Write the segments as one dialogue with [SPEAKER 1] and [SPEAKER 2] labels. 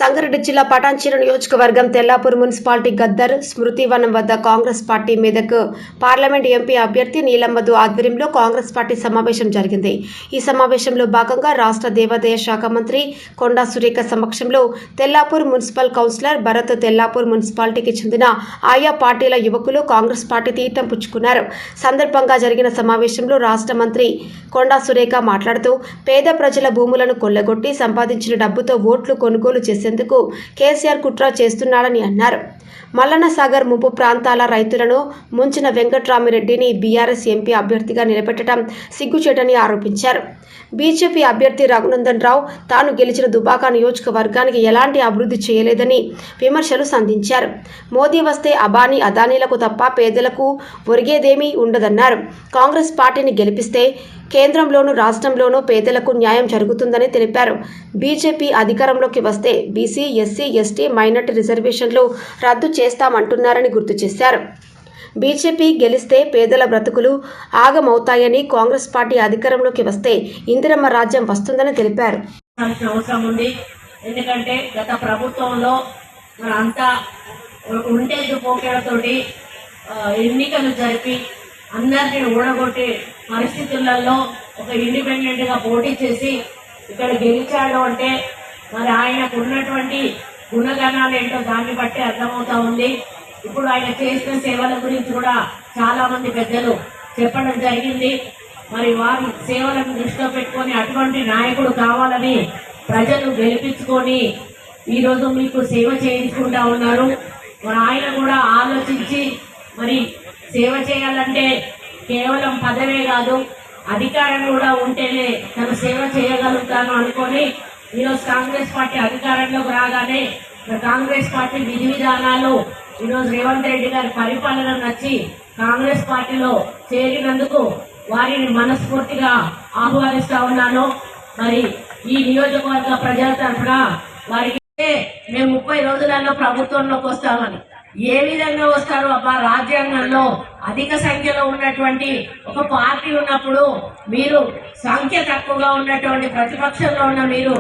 [SPEAKER 1] సంగారెడ్డి జిల్లా పటాన్చెరు నియోజకవర్గం తెల్లాపూర్ మున్సిపాలిటీ గద్దర్ స్మృతివనం వద్ద Congress party Medak parliament MP అభ్యర్థి నీలమ్మధు ఆధ్వర్యంలో కాంగ్రెస్ పార్టీ సమావేశం జరిగింది. ఈ సమావేశంలో భాగంగా రాష్ట్ర దేవాదాయ శాఖ మంత్రి కొండా సురేఖ సమక్షంలో తెల్లాపూర్ మున్సిపల్ కౌన్సిలర్ భరత్ తెల్లాపూర్ మున్సిపాలిటీకి చెందిన ఆయా పార్టీల యువకులు కాంగ్రెస్ పార్టీ తీర్థం పుచ్చుకున్నారు. సందర్భంగా జరిగిన సమావేశంలో రాష్ట్ర మంత్రి కొండా సురేఖ మాట్లాడుతూ పేద ప్రజల భూములను కొల్లగొట్టి సంపాదించిన డబ్బుతో ఓట్లు కొనుగోలు చేసేందుకు కేసీఆర్ కుట్ర చేస్తున్నాడని అన్నారు. మల్లన్న సాగర్ ముంపు ప్రాంతాల రైతులను ముంచిన వెంకట్రామిరెడ్డిని బీఆర్ఎస్ ఎంపీ అభ్యర్థిగా నిలబెట్టడం సిగ్గుచేటని ఆరోపించారు. బీజేపీ అభ్యర్థి రఘునందన్ రావు తాను గెలిచిన దుబాక నియోజకవర్గానికి ఎలాంటి అభివృద్ధి చేయలేదని విమర్శలు సంధించారు. మోదీ వస్తే అబానీ అదానీలకు తప్ప పేదలకు ఒరిగేదేమీ ఉండదన్నారు. కాంగ్రెస్ పార్టీని గెలిపిస్తే కేంద్రంలోనూ రాష్ట్రంలోనూ పేదలకు న్యాయం జరుగుతుందని తెలిపారు. బీజేపీ అధికారంలోకి వస్తే బీసీ, ఎస్సీ, ఎస్టీ, మైనార్టీ రిజర్వేషన్లు రద్దు చేస్తామంటున్నారని గుర్తు చేశారు. బీజేపీ గెలిస్తే పేదల బ్రతుకులు ఆగమవుతాయని, కాంగ్రెస్ పార్టీ అధికారంలోకి వస్తే ఇందిరమ్మ రాజ్యం వస్తుందని తెలిపారు.
[SPEAKER 2] ఎందుకంటే గత ప్రభుత్వంలో అంతా ఉండేది పోకేలతోటి ఎన్నికలు జరిపి అందరినీ ఓడగొట్టే పరిస్థితులలో ఒక ఇండిపెండెంట్ గా పోటీ చేసి ఇక్కడ గెలిచాడు అంటే మరి ఆయనకు ఉన్నటువంటి గుణగణాలు ఏంటో దాన్ని బట్టి అర్థమవుతా ఉంది. ఇప్పుడు ఆయన చేసిన సేవల గురించి కూడా చాలా మంది పెద్దలు చెప్పడం జరిగింది. మరి వారి సేవలను దృష్టిలో పెట్టుకొని అటువంటి నాయకుడు కావాలని ప్రజలు గెలిపించుకొని ఈరోజు మీకు సేవ చేయించుకుంటా ఉన్నారు. మరి ఆయన కూడా ఆలోచించి మరి సేవ చేయాలంటే కేవలం పదవే కాదు, అధికారం కూడా ఉంటేనే తను సేవ చేయగలుగుతాను అనుకొని ఈరోజు కాంగ్రెస్ పార్టీ అధికారంలోకి రాగానే కాంగ్రెస్ పార్టీ విధి విధానాలు ఈరోజు రేవంత్ రెడ్డి గారి పరిపాలన నచ్చి కాంగ్రెస్ పార్టీలో చేరినందుకు వారిని మనస్ఫూర్తిగా ఆహ్వానిస్తా ఉన్నాను. మరి ఈ నియోజకవర్గ ప్రజల తరఫున వారికి మేము 30 రోజులలో ప్రభుత్వంలోకి వస్తామని ఏ విధంగా వస్తారు అబ్బా? రాజ్యాంగంలో అధిక సంఖ్యలో ఉన్నటువంటి ఒక పార్టీ ఉన్నప్పుడు మీరు సంఖ్య తక్కువగా ఉన్నటువంటి ప్రతిపక్షంలో ఉన్న మీరు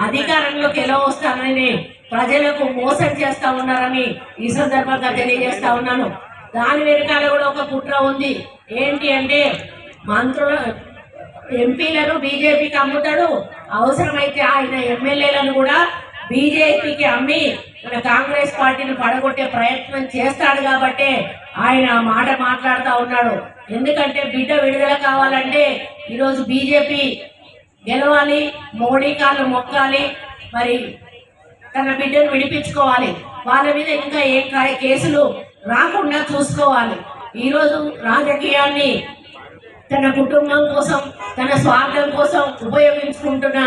[SPEAKER 2] అధికారంలోకి ఎలా వస్తారని ప్రజలకు మోసం చేస్తా ఉన్నారని ఈ సందర్భంగా తెలియజేస్తా ఉన్నాను. దాని వెనకాల కూడా ఒక కుట్ర ఉంది. ఏంటి అంటే మంత్రులు ఎంపీలను బీజేపీకి అమ్ముతాడు, అవసరమైతే ఆయన ఎమ్మెల్యేలను కూడా బీజేపీకి అమ్మి మన కాంగ్రెస్ పార్టీని పడగొట్టే ప్రయత్నం చేస్తాడు కాబట్టి ఆయన మాట మాట్లాడుతూ ఉన్నాడు. ఎందుకంటే బిడ్డ విడుదల కావాలంటే ఈరోజు బీజేపీ గెలవాలి, మోడీ కాళ్ళు మొక్కాలి, మరి తన బిడ్డను విడిపించుకోవాలి, వాళ్ళ మీద ఇంకా ఏ కేసులు రాకుండా చూసుకోవాలి. ఈరోజు రాజకీయాన్ని తన కుటుంబం కోసం, తన స్వార్థం కోసం ఉపయోగించుకుంటున్న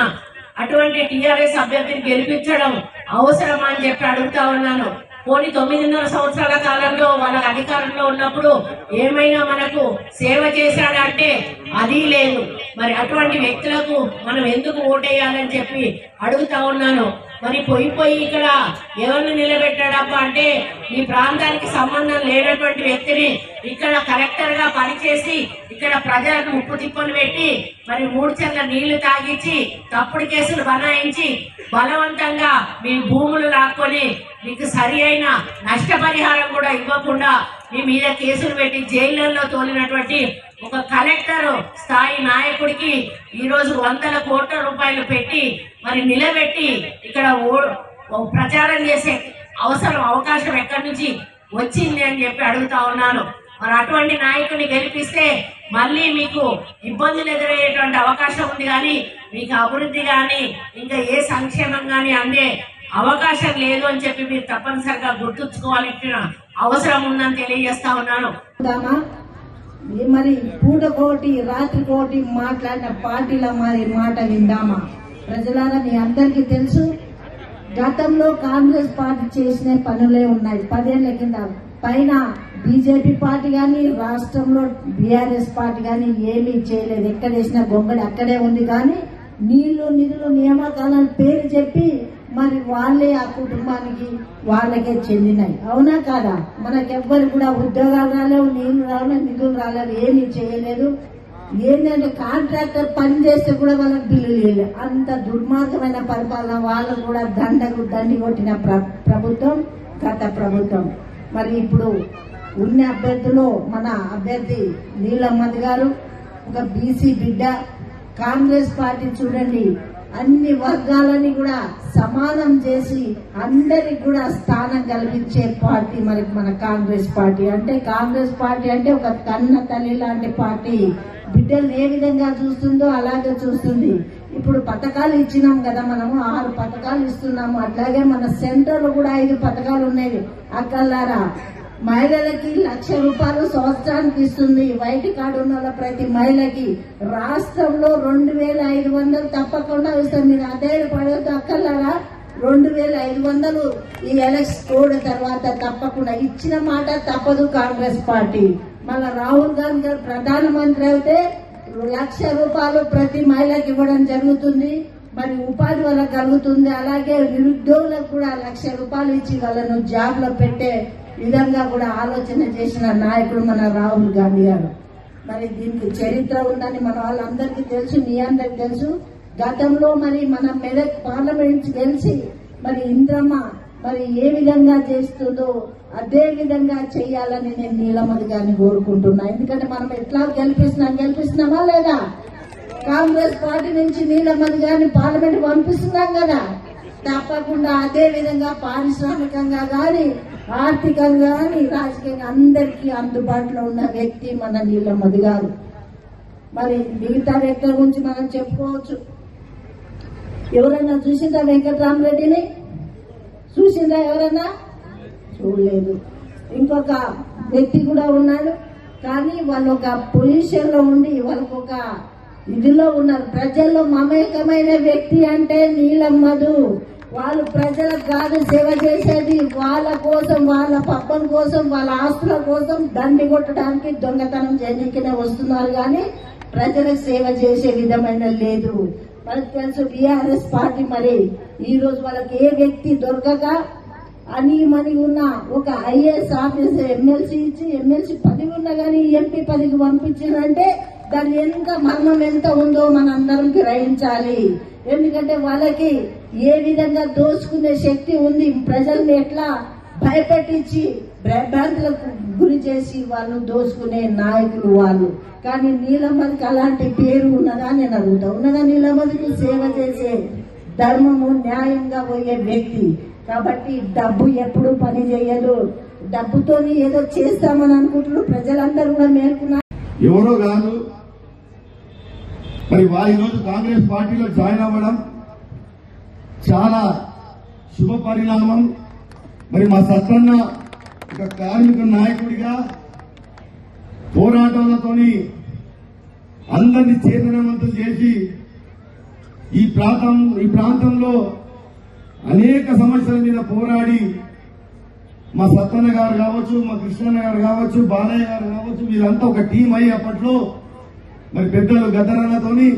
[SPEAKER 2] అటువంటి టీఆర్ఎస్ అభ్యర్థిని గెలిపించడం అవసరమా అని చెప్పి అడుగుతా ఉన్నాను. పోనీ 9.5 సంవత్సరాల కాలంలో వాళ్ళ అధికారంలో ఉన్నప్పుడు ఏమైనా మనకు సేవ చేశాడంటే అది లేదు. మరి అటువంటి వ్యక్తులకు మనం ఎందుకు ఓటేయాలని చెప్పి అడుగుతా ఉన్నాను. మరి పోయి ఇక్కడ ఎవరిని నిలబెట్టాడప్ప అంటే ఈ ప్రాంతానికి సంబంధం లేనటువంటి వ్యక్తిని ఇక్కడ కలెక్టర్ గా పనిచేసి ఇక్కడ ప్రజలకు ముప్పు తిప్పలు పెట్టి మరి 3 చెర్ల నీళ్లు తాగించి తప్పుడు కేసులు బనాయించి బలవంతంగా మీ భూములు లాక్కొని మీకు సరి అయిన నష్టపరిహారం కూడా ఇవ్వకుండా మీ మీద కేసులు పెట్టి జైళ్లలో తోలినటువంటి ఒక కలెక్టర్ స్థాయి నాయకుడికి ఈరోజు 100 కోట్ల రూపాయలు పెట్టి మరి నిలబెట్టి ఇక్కడ ప్రచారం చేసే అవకాశం ఎక్కడి నుంచి వచ్చింది అని చెప్పి అడుగుతా ఉన్నాను. మరి అటువంటి నాయకుడిని గెలిపిస్తే మళ్ళీ మీకు ఇబ్బందులు ఎదురయ్యేటువంటి అవకాశం ఉంది, కానీ మీకు అభివృద్ధి కానీ ఇంకా ఏ సంక్షేమం కానీ అందే అవకాశం లేదు అని చెప్పి మీరు తప్పనిసరిగా గుర్తుంచుకోవాల్సిన అవసరం ఉందని తెలియజేస్తా ఉన్నాను.
[SPEAKER 3] మరి పూటకోటి రాత్రికోటి మాట్లాడిన పార్టీల మరి మాట విందామా? ప్రజలారా మీ అందరికీ తెలుసు, గతంలో కాంగ్రెస్ పార్టీ చేసిన పనులే ఉన్నాయి. 10 ఏళ్ల కింద పైన బీజేపీ పార్టీ కానీ రాష్ట్రంలో బీఆర్ఎస్ పార్టీ కానీ ఏమీ చేయలేదు. ఎక్కడ వేసిన గొంగడి అక్కడే ఉంది. కానీ నీళ్లు నిధులు నియామకాలను పేరు చెప్పి మరి వాళ్ళే ఆ కుటుంబానికి వాళ్ళకే చెందినాయి. అవునా కాదా? మనకెవ్వరు కూడా ఉద్యోగాలు రాలేవు, నీళ్లు రాలేదు, నిధులు రాలేదు, ఏమీ చేయలేదు. ఏంటంటే కాంట్రాక్టర్ పని చేస్తే కూడా వాళ్ళకి బిల్లులు ఇవ్వలేదు. అంత దుర్మార్గమైన పరిపాలన. వాళ్ళు కూడా దండకు దండి కొట్టిన ప్రభుత్వం గత ప్రభుత్వం. మరి ఇప్పుడు ఉన్న అభ్యర్థులు మన అభ్యర్థి నీలమ్మది గారు ఒక బీసీ బిడ్డ. కాంగ్రెస్ పార్టీ చూడండి అన్ని వర్గాలని కూడా సమానం చేసి అందరికి కూడా స్థానం కల్పించే పార్టీ మరి మన కాంగ్రెస్ పార్టీ. అంటే కాంగ్రెస్ పార్టీ అంటే ఒక కన్న తల్లి లాంటి పార్టీ. బిడ్డలు ఏ విధంగా చూస్తుందో అలాగే చూస్తుంది. ఇప్పుడు పథకాలు ఇచ్చినాం కదా, మనము 6 పథకాలు ఇస్తున్నాము. అట్లాగే మన సెంటర్ లో కూడా 5 పథకాలు ఉన్నాయి. అక్కలారా మహిళలకి 1,00,000 రూపాయలు సంవత్సరానికి ఇస్తుంది. వైట్ కార్డు ఉన్న ప్రతి మహిళకి రాష్ట్రంలో 2,500 తప్పకుండా ఇస్తుంది. మీరు అదే పడవద్దు అక్కలారా. 2,500 ఈ ఎలక్షన్ కోడ్ తర్వాత తప్పకుండా ఇచ్చిన మాట తప్పదు కాంగ్రెస్ పార్టీ. మళ్ళా రాహుల్ గాంధీ గారు ప్రధానమంత్రి అయితే 1,00,000 రూపాయలు ప్రతి మహిళకి ఇవ్వడం జరుగుతుంది. మరి ఉపాధి వల్ల కలుగుతుంది. అలాగే నిరుద్యోగులకు కూడా 1,00,000 రూపాయలు ఇచ్చి వాళ్ళను జాబ్ లో పెట్టే విధంగా కూడా ఆలోచన చేసిన నాయకుడు మన రాహుల్ గాంధీ గారు. మరి దీనికి చరిత్ర ఉందని మన వాళ్ళందరికీ తెలుసు, మీ అందరికి తెలుసు. గతంలో మరి మన మెదక్ పార్లమెంట్ గెలిచి మరి ఇంద్రమ్మ మరి ఏ విధంగా చేస్తుందో అదే విధంగా చేయాలని నేను నీలమ్మది గారిని కోరుకుంటున్నా. ఎందుకంటే మనం ఎట్లా గెలిపిస్తున్నామా లేదా? కాంగ్రెస్ పార్టీ నుంచి నీలమ్మది గారిని పార్లమెంట్ పంపిస్తున్నాం కదా, తప్పకుండా అదే విధంగా పారిశ్రామికంగా గాని ఆర్థికంగా గాని రాజకీయంగా అందరికీ అందుబాటులో ఉన్న వ్యక్తి మన నీలమ్మది గారు. మరి మిగతా వ్యక్తుల గురించి మనం చెప్పుకోవచ్చు. ఎవరైనా చూసిందా వెంకటరామరెడ్డిని? చూసిందా ఎవరైనా? చూడలేదు. ఇంకొక వ్యక్తి కూడా ఉన్నాడు, కానీ వాళ్ళు ఒక పొజిషన్ లో ఉండి వాళ్ళకు ఒక ఇదిలో ఉన్నారు. ప్రజల్లో మమేకమైన వ్యక్తి అంటే నీలమ్మదు. వాళ్ళు ప్రజలకు కాదు సేవ చేసేది, వాళ్ళ కోసం, వాళ్ళ పప్పం కోసం, వాళ్ళ ఆస్తుల కోసం దండి కొట్టడానికి దొంగతనం చేయడానికినే వస్తున్నారు, కానీ ప్రజలకు సేవ చేసే విధమైన లేదు. మనకు తెలుసు బీఆర్ఎస్ పార్టీ మరి ఈ రోజు వాళ్ళకి ఏ వ్యక్తి దొరకక మని ఉన్న ఒక ఐఏఎస్ ఆఫీసర్ ఎమ్మెల్సీ ఇచ్చి ఎమ్మెల్సీ పదవి ఉన్నా కానీ ఎంపీ పదవికి పంపించారంటే దాని ఎంత మర్మం ఎంత ఉందో మనందరం గ్రహించాలి. ఎందుకంటే వాళ్ళకి ఏ విధంగా దోచుకునే శక్తి ఉంది, ప్రజల్ని ఎట్లా భయపెట్టించి భ్రాంతులకు గురి చేసి వాళ్ళు దోచుకునే నాయకులు వాళ్ళు. కానీ నీలమ్మదికి అలాంటి పేరు ఉన్నదా నేను అడుగుతా. ఉన్నదా? నీలమ్మదికి సేవ చేసే ధర్మము న్యాయంగా పోయే వ్యక్తి. కాబట్టి డబ్బు ఎప్పుడు పని చేయదు. డబ్బుతోని ఏదో చేస్తామని అనుకుంటున్నారు ప్రజలందరూ కూడా మేల్కున్నారు.
[SPEAKER 4] ఎవరో కాదు మరి వారి ఈరోజు కాంగ్రెస్ పార్టీలో జాయిన్ అవ్వడం చాలా శుభ పరిణామం. మరి మా సత్తన్న ఒక కార్మిక నాయకుడిగా పోరాటాలతోని అందరినీ చైతన్యవంతులు చేసి ఈ ప్రాంతంలో అనేక సమస్యల మీద పోరాడి మా సత్తన్న గారు కావచ్చు, మా కృష్ణన్న గారు కావచ్చు, బాలయ్య గారు కావచ్చు, వీళ్ళంతా ఒక టీం అయ్యి అప్పట్లో మరి పెద్దలు గద్దరన్నతోని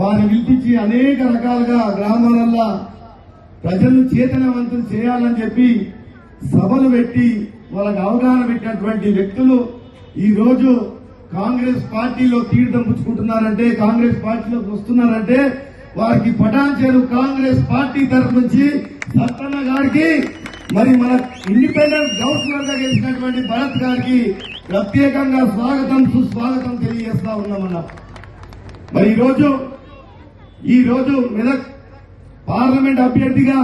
[SPEAKER 4] వారిని పిలిపించి అనేక రకాలుగా గ్రామాలల్లో ప్రజలను చైతన్యవంతులు చేయాలని చెప్పి సభలు పెట్టి వాళ్ళకి అవగాహన పెట్టినటువంటి వ్యక్తులు ఈ రోజు కాంగ్రెస్ పార్టీలో తీర్థం పుచ్చుకుంటున్నారంటే, కాంగ్రెస్ పార్టీలోకి వస్తున్నారంటే వారికి పటాన్చేరు కాంగ్రెస్ పార్టీ తరఫు నుంచి సత్తన్న గారికి మరి మన ఇండిపెండెంట్ గవర్నర్ గా గెలిచినటువంటి భరత్ గారికి ప్రత్యేకంగా స్వాగతం సుస్వాగతం తెలియజేస్తా ఉన్నామన్నా. మరి ఈ రోజు మెదక్ పార్లమెంట్ అభ్యర్థిగా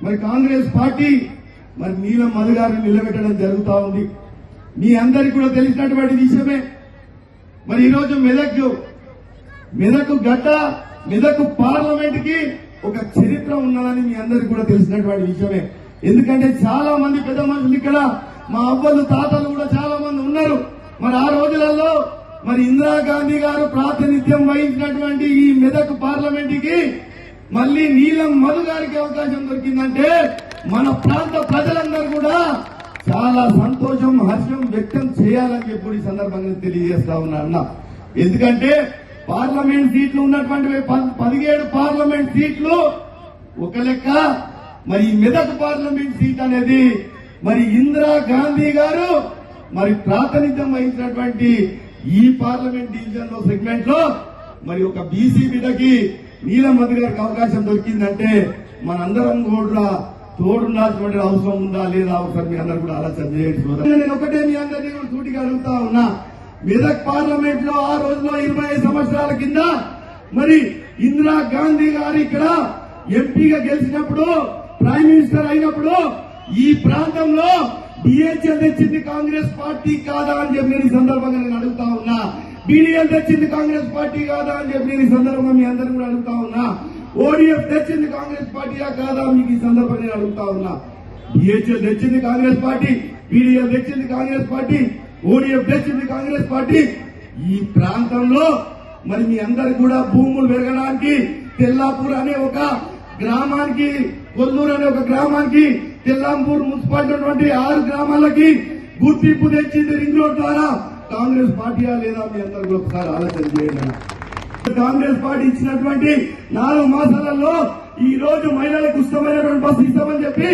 [SPEAKER 4] మరి కాంగ్రెస్ పార్టీ మరి నీలమ్మది గారిని నిలబెట్టడం జరుగుతూ ఉంది. మీ అందరికీ కూడా తెలిసినటువంటి విషయమే. మరి ఈరోజు మెదక్ గడ్డ మెదక్ పార్లమెంట్ కి ఒక చరిత్ర ఉన్నదని మీ అందరికీ కూడా తెలిసినటువంటి విషయమే. ఎందుకంటే చాలా మంది పెద్ద మనుషులు ఇక్కడ మా అవ్వలు తాతలు కూడా చాలా మంది ఉన్నారు. మరి ఆ రోజులలో మరి ఇందిరాగాంధీ గారు ప్రాతినిధ్యం వహించినటువంటి ఈ మెదక్ పార్లమెంట్ కి మళ్లీ నీలమ్మది గారికి అవకాశం దొరికిందంటే మన ప్రాంత ప్రజలందరూ కూడా చాలా సంతోషం, హర్షం వ్యక్తం చేయాలని చెప్పి ఈ సందర్భంగా తెలియజేస్తా ఉన్నా అన్న. ఎందుకంటే పార్లమెంట్ సీట్లు ఉన్నటువంటి 17 పార్లమెంట్ సీట్లు ఒక లెక్క మరి మెదక్ పార్లమెంట్ సీట్ అనేది మరి ఇందిరా గాంధీ గారు మరి ప్రాతినిధ్యం వహించినటువంటి ఈ పార్లమెంట్ డివిజన్ లో సెగ్మెంట్ లో మరి ఒక బీసీ బిడ్డకి నీలమధు గారికి అవకాశం దొరికిందంటే మనందరం కూడా తోడుండాల్సినటువంటి అవసరం ఉందా లేదా ఒకసారి మీ అందరూ కూడా ఆలోచన చేయండి సోదరులు. నేను ఒకటే మీ అందరినీ కూడా సూటిగా అడుగుతా ఉన్నా, మెదక్ పార్లమెంట్ లో ఆ రోజులో 25 సంవత్సరాల కింద మరి ఇందిరా గాంధీ గారు ఇక్కడ ఎంపీగా గెలిచినప్పుడు ప్రైమ్ మినిస్టర్ అయినప్పుడు ఈ ప్రాంతంలో డిహెచ్ఎల్ తెచ్చింది కాంగ్రెస్ పార్టీ కాదా అని చెప్పి నేను ఈ సందర్భంగా నేను అడుగుతా ఉన్నా. బీడీఎల్ తెచ్చింది కాంగ్రెస్ పార్టీ కాదా అని చెప్పి నేను ఈ సందర్భంగా మీ అందరిని కూడా అడుగుతా ఉన్నా. ఓడిఎఫ్ తెచ్చింది కాంగ్రెస్ పార్టీయా కాదా మీకు ఈ సందర్భంగా నేను అడుగుతా ఉన్నా. డిహెచ్ఎల్ తెచ్చింది కాంగ్రెస్ పార్టీ, బీడీఎల్ తెచ్చింది కాంగ్రెస్ పార్టీ, ఓడిఎఫ్ తెచ్చింది కాంగ్రెస్ పార్టీ. ఈ ప్రాంతంలో మరి మీ అందరికి కూడా భూములు పెరగడానికి తెల్లాపూర్ అనే ఒక గ్రామానికి, కొల్లూరు అనే ఒక గ్రామానికి, తెల్లాంపూర్ మున్సిపాలిటీ ఉన్నటువంటి 6 గ్రామాలకి గుర్తింపు తెచ్చింది రింగ్ రోడ్ ద్వారా కాంగ్రెస్ పార్టీయా లేదా మీ అందరూ కూడా ఒకసారి ఆలోచన చేయండి. కాంగ్రెస్ పార్టీ ఇచ్చినటువంటి 4 మాసాలలో ఈ రోజు మహిళలకు ఉచితమైనటువంటి బస్సు ఇస్తామని చెప్పి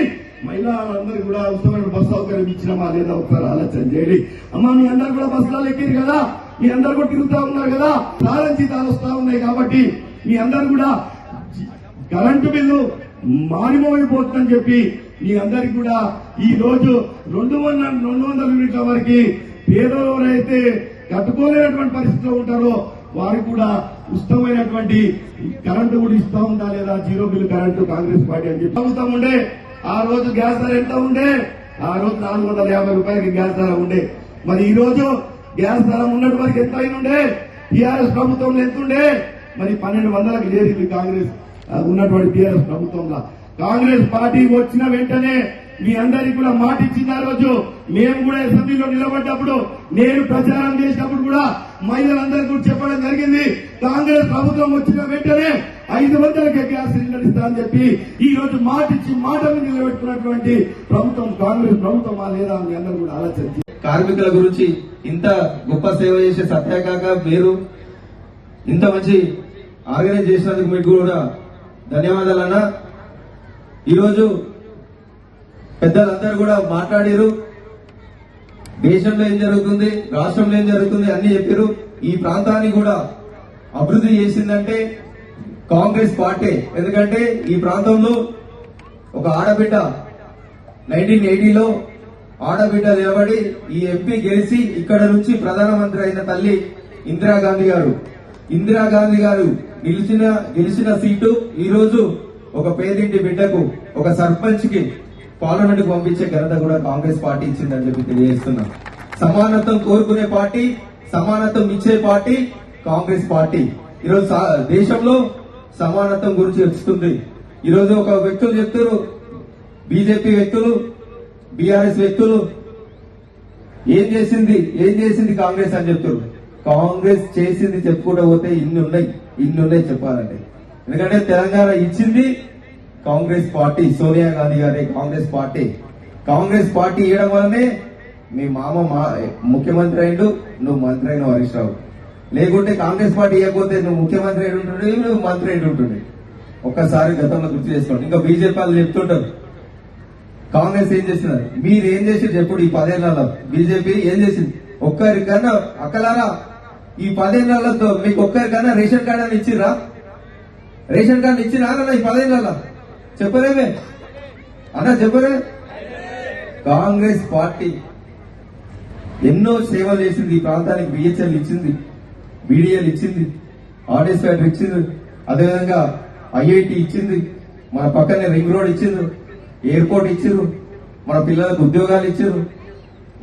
[SPEAKER 4] మహిళలందరికీ కూడా ఉచితమైన బస్సు సౌకర్యం ఇచ్చినామా లేదా ఒకసారి ఆలోచన చేయండి. అమ్మా మీ అందరు కూడా బస్సులలో ఎక్కిరు కదా, మీ అందరు కూడా తిరుగుతా ఉన్నారు కదా, సారం జీతాలు వస్తా ఉన్నాయి కాబట్టి మీ అందరు కూడా కరెంటు బిల్లు మారిమోగిపోతుందని చెప్పి మీ అందరికి కూడా ఈ రోజు 200 యూనిట్ల వరకు పేదలు ఎవరైతే కట్టుకోలేనటువంటి పరిస్థితిలో ఉంటారో వారికి కూడా ఉచితమైనటువంటి కరెంటు కూడా ఇస్తా ఉందా లేదా, zero bill current Congress party అని చెప్పి ప్రభుత్వం ఉండే. ఆ రోజు గ్యాస్ ధర ఎంత ఉండే? ఆ రోజు 450 రూపాయలకి గ్యాస్ ధర ఉండే. మరి ఈ రోజు గ్యాస్ ధర ఉన్నటి వరకు ఎంత అయినుండే? టీఆర్ఎస్ ప్రభుత్వంలో ఎంత ఉండే? మరి 1200కి చేరింది కాంగ్రెస్ ఉన్నటువంటి టీఆర్ఎస్ ప్రభుత్వంలో. కాంగ్రెస్ పార్టీ వచ్చిన వెంటనే మీ అందరికీ కూడా మాట ఇచ్చింది. ఆ రోజు మేము కూడా అసెంబ్లీలో నిలబడ్డప్పుడు, నేను ప్రచారం చేసినప్పుడు కూడా మహిళలందరికీ కూడా చెప్పడం జరిగింది, కాంగ్రెస్ ప్రభుత్వం వచ్చిన వెంటనే 500కే గ్యాస్ సిలిండర్ ఇస్తా అని చెప్పి ఈ రోజు మాట ఇచ్చి మాటను నిలబెట్టుకున్నటువంటి ప్రభుత్వం కాంగ్రెస్ ప్రభుత్వమా లేదా మీ అందరూ కూడా ఆలోచించి.
[SPEAKER 5] కార్మికుల గురించి ఇంత గొప్ప సేవ చేసే సత్యాకాక మీరు ఇంత మంచి ఆర్గనైజ్ చేసినందుకు మీకు కూడా ధన్యవాదాలన్నా. ఈరోజు పెద్దలందరూ కూడా మాట్లాడారు, దేశంలో ఏం జరుగుతుంది, రాష్ట్రంలో ఏం జరుగుతుంది అన్ని చెప్పారు. ఈ ప్రాంతాన్ని కూడా అభివృద్ధి చేసిందంటే కాంగ్రెస్ పార్టీ. ఎందుకంటే ఈ ప్రాంతంలో ఒక ఆడబిడ్డ 1980లో ఆడబిడ్డ నిలబడి ఈ ఎంపీ గెలిచి ఇక్కడ నుంచి ప్రధానమంత్రి అయిన తల్లి ఇందిరాగాంధీ గారు. ఇందిరాగాంధీ గారు గెలిచిన సీటు ఈ రోజు ఒక పేదింటి బిడ్డకు, ఒక సర్పంచ్ కి పార్లమెంట్ కు పంపించే ఘనత కూడా కాంగ్రెస్ పార్టీ ఇచ్చిందని చెప్పి తెలియజేస్తున్నాం. సమానత్వం కోరుకునే పార్టీ, సమానత్వం ఇచ్చే పార్టీ కాంగ్రెస్ పార్టీ. ఈరోజు దేశంలో సమానత్వం గురించి వస్తుంది. ఈరోజు ఒక వ్యక్తులు చెప్తారు, బీజేపీ వ్యక్తులు, బీఆర్ఎస్ వ్యక్తులు ఏం చేసింది కాంగ్రెస్ అని చెప్తారు. కాంగ్రెస్ చేసింది చెప్పుకుంటూ పోతే ఇన్ని ఉన్నాయి చెప్పాలంటే. ఎందుకంటే తెలంగాణ ఇచ్చింది కాంగ్రెస్ పార్టీ, సోనియా గాంధీ గారి కాంగ్రెస్ పార్టీ ఇవ్వడం వల్లనే మీ మామ ముఖ్యమంత్రి అయిండు, నువ్వు మంత్రి అయిన హరీష్ రావు. లేకుంటే కాంగ్రెస్ పార్టీ ఇవ్వకపోతే నువ్వు ముఖ్యమంత్రి అయి ఉంటుండే, నువ్వు మంత్రి అయి ఉంటుండే. ఒక్కసారి గతంలో గుర్తు చేసుకోండి. ఇంకా బీజేపీ వాళ్ళు చెప్తుంటారు కాంగ్రెస్ ఏం చేసినారు, మీరు ఏం చేసారు చెప్పుడు ఈ 10 ఏళ్లలో బీజేపీ ఏం చేసింది? ఒక్కరికన్నా అక్కలారా ఈ 10 ఏళ్లలో మీకు ఒక్కరికన్నా రేషన్ కార్డు అని ఇచ్చిర్రా? రేషన్ కార్డు ఇచ్చినా ఈ 10 ఏళ్లలో చెప్పరేమే అన్నా, చెప్పరే? కాంగ్రెస్ పార్టీ ఎన్నో సేవలు చేసింది ఈ ప్రాంతానికి. బిహెచ్ఎల్ ఇచ్చింది, బీడీఎల్ ఇచ్చింది, ఆర్డీఎస్ ఫ్యాక్టరీ ఇచ్చింది, అదేవిధంగా ఐఐటి ఇచ్చింది, మన పక్కనే రింగ్ రోడ్ ఇచ్చింది, ఎయిర్పోర్ట్ ఇచ్చిర్రు, మన పిల్లలకు ఉద్యోగాలు ఇచ్చిర్రు,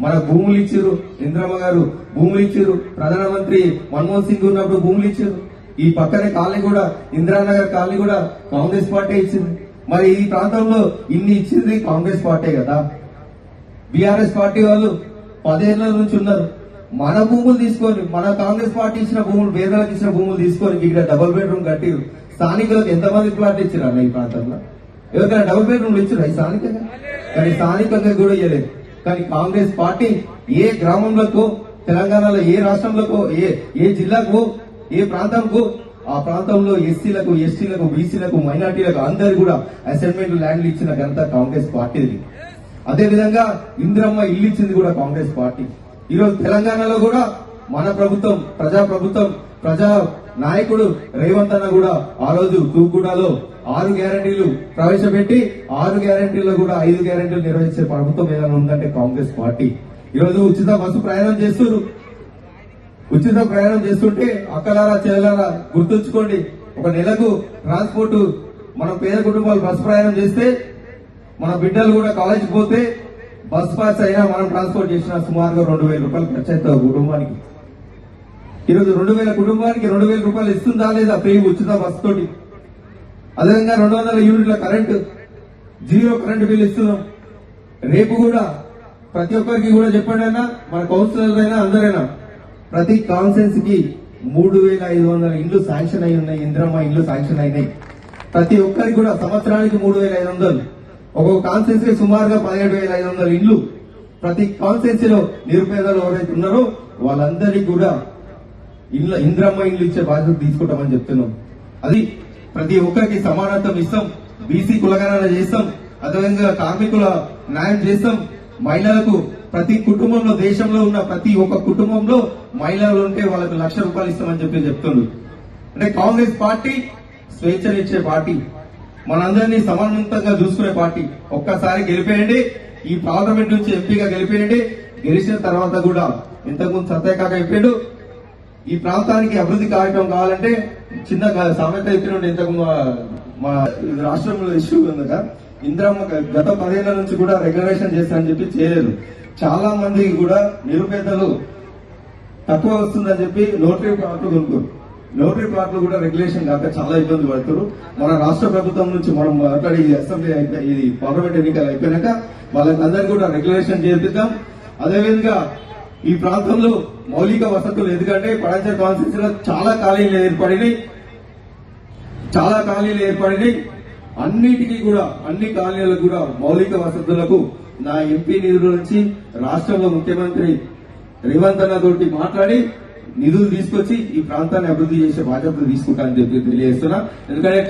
[SPEAKER 5] మన భూములు ఇచ్చిర్రు. ఇంద్రమ్మ గారు భూములు ఇచ్చిర్రు, ప్రధానమంత్రి మన్మోహన్ సింగ్ ఉన్నప్పుడు భూములు ఇచ్చిర్రు. ఈ పక్కనే కాలనీ కూడా, ఇందిరానగర్ కాలనీ కూడా కాంగ్రెస్ పార్టీ ఇచ్చింది. మరి ఈ ప్రాంతంలో ఇన్ని ఇచ్చింది కాంగ్రెస్ పార్టీ కదా. బీఆర్ఎస్ పార్టీ వాళ్ళు 10 ఏళ్ల నుంచి ఉన్నారు. మన భూములు తీసుకొని, మన కాంగ్రెస్ పార్టీ ఇచ్చిన భూములు, పేదలకు ఇచ్చిన భూములు తీసుకొని ఇక్కడ డబుల్ బెడ్రూమ్ కట్టిరు. స్థానికులకు ఎంతమంది ప్లాట్ ఇచ్చారు అన్న ఈ ప్రాంతంలో? ఎవరికైనా డబుల్ బెడ్రూమ్లు ఇచ్చారు ఈ స్థానికంగా? కానీ స్థానికంగా కూడా ఇవ్వలేదు. కానీ కాంగ్రెస్ పార్టీ ఏ గ్రామంలో, తెలంగాణలో ఏ రాష్ట్రంలో, ఏ జిల్లాకు, ఏ ప్రాంతంకు ఆ ప్రాంతంలో ఎస్సీలకు, ఎస్టీలకు, బీసీలకు, మైనార్టీలకు అందరు కూడా అసైన్మెంట్ ల్యాండ్లు ఇచ్చిన ఘనత కాంగ్రెస్ పార్టీది. అదేవిధంగా ఇందిరమ్మ ఇల్లు ఇచ్చింది కూడా కాంగ్రెస్ పార్టీ. ఈరోజు తెలంగాణలో కూడా మన ప్రభుత్వం, ప్రజా నాయకుడు రేవంత్ అన్న కూడా ఆ రోజు తూర్పుగూడలో 6 గ్యారంటీలు ప్రవేశపెట్టి 6 గ్యారంటీల్లో కూడా 5 గ్యారంటీలు నిర్వహించే ప్రభుత్వం ఏదైనా ఉందంటే కాంగ్రెస్ పార్టీ. ఈరోజు ఉచిత బస్సు ప్రయాణం చేస్తున్నారు. ఉచిత ప్రయాణం చేస్తుంటే అక్కలారా చెల్లెలారా గుర్తుంచుకోండి, ఒక నెలకు ట్రాన్స్పోర్ట్ మనం పేద కుటుంబాలు బస్సు ప్రయాణం చేస్తే మన బిడ్డలు కూడా కాలేజీకి పోతే బస్ పాస్ అయినా మనం ట్రాన్స్పోర్ట్ చేసిన సుమారుగా 2,000 రూపాయలు ఖర్చు అవుతుంది కుటుంబానికి. ఈరోజు 2,000 కుటుంబానికి 2,000 రూపాయలు ఇస్తుందా లేదా ఫ్రీ ఉచిత బస్సు తోటి? అదేవిధంగా 200 యూనిట్ల కరెంటు, 0 కరెంటు బిల్ ఇస్తున్నాం. రేపు కూడా ప్రతి ఒక్కరికి కూడా చెప్పండి అన్న, మన కౌన్సిలర్ అయినా అందరైనా ప్రతి కాన్సెన్స్ కి 3,500 ఇండ్లు శాంక్షన్ అయి ఉన్నాయి. ఇందిరమ్మ ఇండ్లు శాంక్షన్ అయినాయి. ప్రతి ఒక్కరికి కూడా సంవత్సరానికి 3,500, ఒక్కొక్క కాన్సెన్స్ కి సుమారుగా 17,500 ఇండ్లు. ప్రతి కాన్సెన్స్ లో నిరుపేదలు ఎవరైతే ఉన్నారో వాళ్ళందరికీ కూడా ఇందిరమ్మ ఇండ్లు ఇచ్చే బాధ్యత తీసుకుంటామని చెప్తున్నాం. అది ప్రతి ఒక్కరికి సమానత్వం ఇస్తాం. బీసీ కులగణన చేస్తాం. అదేవిధంగా కార్మికుల న్యాయం చేస్తాం. మహిళలకు ప్రతి కుటుంబంలో, దేశంలో ఉన్న ప్రతి ఒక్క కుటుంబంలో మహిళలు ఉంటే వాళ్ళకి ₹1,00,000 ఇస్తామని చెప్తున్నారు. అంటే కాంగ్రెస్ పార్టీ స్వేచ్ఛనిచ్చే పార్టీ, మనందరినీ సమానంతంగా చూసుకునే పార్టీ. ఒక్కసారి గెలిపేయండి, ఈ పార్లమెంట్ నుంచి ఎంపీగా గెలిపేయండి. గెలిచిన తర్వాత కూడా ఇంతకుముందు సత్యకాక చెప్పాడు, ఈ ప్రాంతానికి అభివృద్ధి కార్యక్రమం కావాలంటే చిన్న సామెత చెప్పిన ఇంతకుముందు మా రాష్ట్రంలో ఇష్యూ ఉంది కదా, ఇందిరమ్మ గత 10 ఏళ్ల నుంచి కూడా రెగ్యులేషన్ చేస్తానని చెప్పి చేయలేదు. చాలా మంది కూడా నిరుపేదలు తక్కువ వస్తుందని చెప్పి లోటరీ ప్లాట్లు కొనుక్కోరు. లోటరీ ప్లాట్లు కూడా రెగ్యులేషన్ కాక చాలా ఇబ్బంది పడుతున్నారు. మన రాష్ట్ర ప్రభుత్వం నుంచి మనం మాట్లాడి అసెంబ్లీ ఇది పార్లమెంట్ ఎన్నికలు అయిపోయినాక వాళ్ళందరికీ కూడా రెగ్యులేషన్ చేపిద్దాం. అదేవిధంగా ఈ ప్రాంతంలో మౌలిక వసతులు, ఎందుకంటే పడాంచర్ కాన్స్టిట్యూన్సీ లో చాలా ఖాళీలు ఏర్పడినాయి. అన్నిటికీ కూడా, అన్ని కాలనీలకు కూడా మౌలిక వసతులకు నా ఎంపీ నిధుల నుంచి రాష్ట్రంలో ముఖ్యమంత్రి రేవంత్ అన్న తోటి మాట్లాడి నిధులు తీసుకొచ్చి ఈ ప్రాంతాన్ని అభివృద్ధి చేసే బాధ్యత తీసుకుంటానని చెప్పి తెలియజేస్తున్నా. ఎందుకంటే